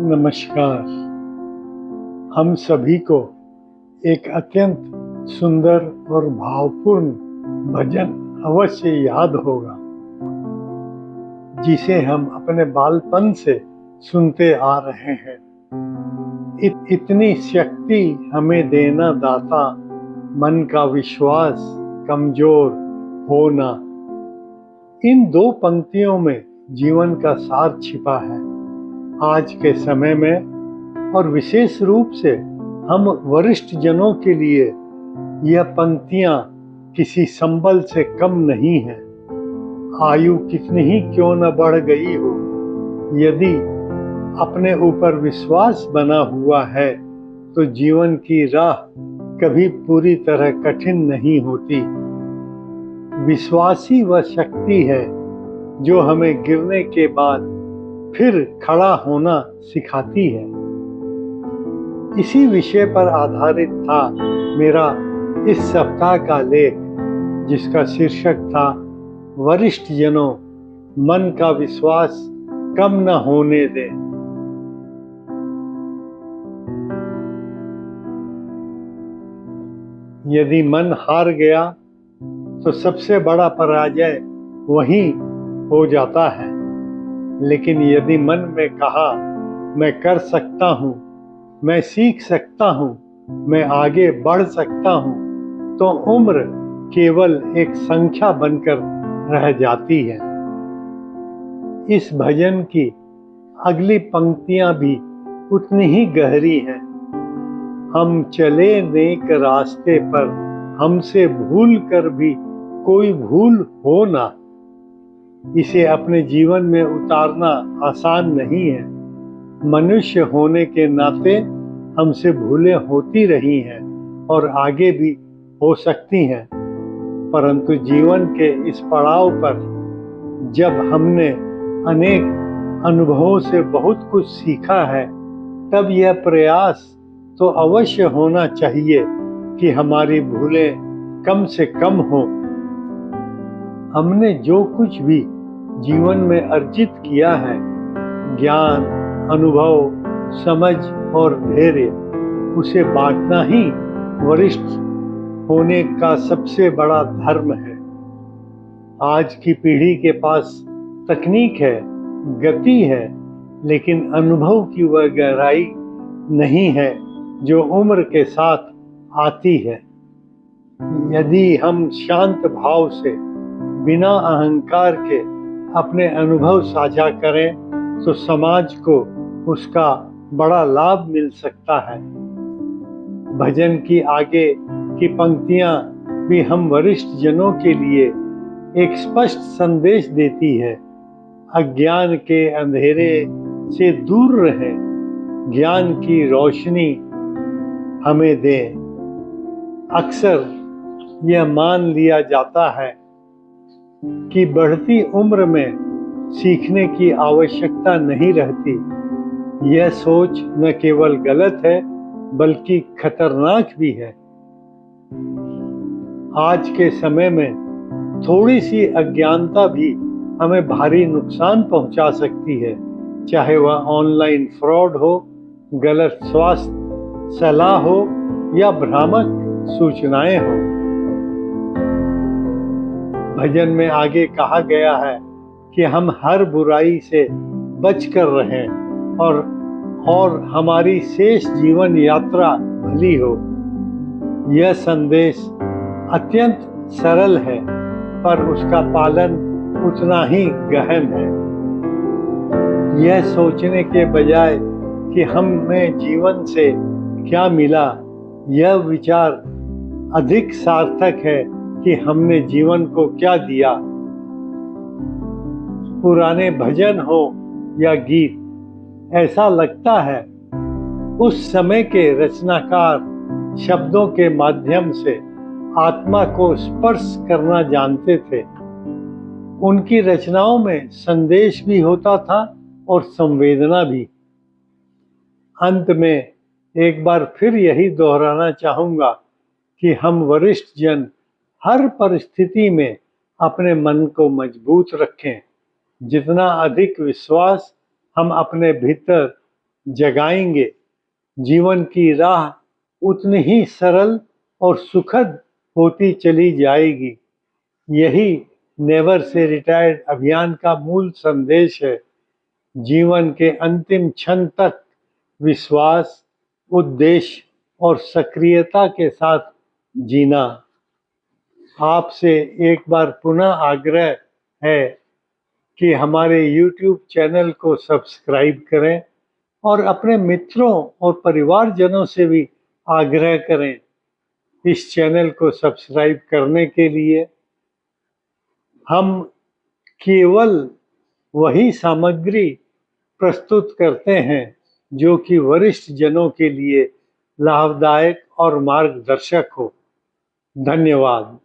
नमस्कार। हम सभी को एक अत्यंत सुंदर और भावपूर्ण भजन अवश्य याद होगा, जिसे हम अपने बालपन से सुनते आ रहे हैं। इतनी शक्ति हमें देना दाता, मन का विश्वास कमजोर होना। इन दो पंक्तियों में जीवन का सार छिपा है। आज के समय में और विशेष रूप से हम वरिष्ठ जनों के लिए यह पंक्तियां किसी संबल से कम नहीं हैं। आयु कितनी ही क्यों न बढ़ गई हो, यदि अपने ऊपर विश्वास बना हुआ है तो जीवन की राह कभी पूरी तरह कठिन नहीं होती। विश्वास ही वह शक्ति है जो हमें गिरने के बाद फिर खड़ा होना सिखाती है। इसी विषय पर आधारित था मेरा इस सप्ताह का लेख, जिसका शीर्षक था वरिष्ठ जनों, मन का विश्वास कम न होने दें। यदि मन हार गया तो सबसे बड़ा पराजय वही हो जाता है, लेकिन यदि मन में कहा मैं कर सकता हूँ, मैं सीख सकता हूँ, मैं आगे बढ़ सकता हूँ, तो उम्र केवल एक संख्या बनकर रह जाती है। इस भजन की अगली पंक्तियां भी उतनी ही गहरी हैं। हम चले नेक रास्ते पर, हमसे भूल कर भी कोई भूल हो ना। इसे अपने जीवन में उतारना आसान नहीं है। मनुष्य होने के नाते हमसे भूलें होती रही हैं और आगे भी हो सकती हैं, परंतु जीवन के इस पड़ाव पर जब हमने अनेक अनुभवों से बहुत कुछ सीखा है, तब यह प्रयास तो अवश्य होना चाहिए कि हमारी भूलें कम से कम हों। हमने जो कुछ भी जीवन में अर्जित किया है, ज्ञान, अनुभव, समझ और धैर्य, उसे बांटना ही वरिष्ठ होने का सबसे बड़ा धर्म है। आज की पीढ़ी के पास तकनीक है, गति है, लेकिन अनुभव की वह गहराई नहीं है जो उम्र के साथ आती है। यदि हम शांत भाव से बिना अहंकार के अपने अनुभव साझा करें तो समाज को उसका बड़ा लाभ मिल सकता है। भजन की आगे की पंक्तियां भी हम वरिष्ठ जनों के लिए एक स्पष्ट संदेश देती है। अज्ञान के अंधेरे से दूर रहें, ज्ञान की रोशनी हमें दें। अक्सर यह मान लिया जाता है कि बढ़ती उम्र में सीखने की आवश्यकता नहीं रहती। यह सोच न केवल गलत है बल्कि खतरनाक भी है। आज के समय में थोड़ी सी अज्ञानता भी हमें भारी नुकसान पहुंचा सकती है, चाहे वह ऑनलाइन फ्रॉड हो, गलत स्वास्थ्य सलाह हो या भ्रामक सूचनाएं हो। भजन में आगे कहा गया है कि हम हर बुराई से बचकर रहें और हमारी शेष जीवन यात्रा भली हो। यह संदेश अत्यंत सरल है, पर उसका पालन उतना ही गहन है। यह सोचने के बजाय कि हमें जीवन से क्या मिला, यह विचार अधिक सार्थक है कि हमने जीवन को क्या दिया। पुराने भजन हो या गीत, ऐसा लगता है उस समय के रचनाकार शब्दों के माध्यम से आत्मा को स्पर्श करना जानते थे। उनकी रचनाओं में संदेश भी होता था और संवेदना भी। अंत में एक बार फिर यही दोहराना चाहूंगा कि हम वरिष्ठ जन हर परिस्थिति में अपने मन को मजबूत रखें। जितना अधिक विश्वास हम अपने भीतर जगाएंगे, जीवन की राह उतनी ही सरल और सुखद होती चली जाएगी। यही नेवर से रिटायर्ड अभियान का मूल संदेश है। जीवन के अंतिम क्षण तक विश्वास, उद्देश्य और सक्रियता के साथ जीना। आपसे एक बार पुनः आग्रह है कि हमारे YouTube चैनल को सब्सक्राइब करें और अपने मित्रों और परिवारजनों से भी आग्रह करें इस चैनल को सब्सक्राइब करने के लिए। हम केवल वही सामग्री प्रस्तुत करते हैं जो कि वरिष्ठ जनों के लिए लाभदायक और मार्गदर्शक हो। धन्यवाद।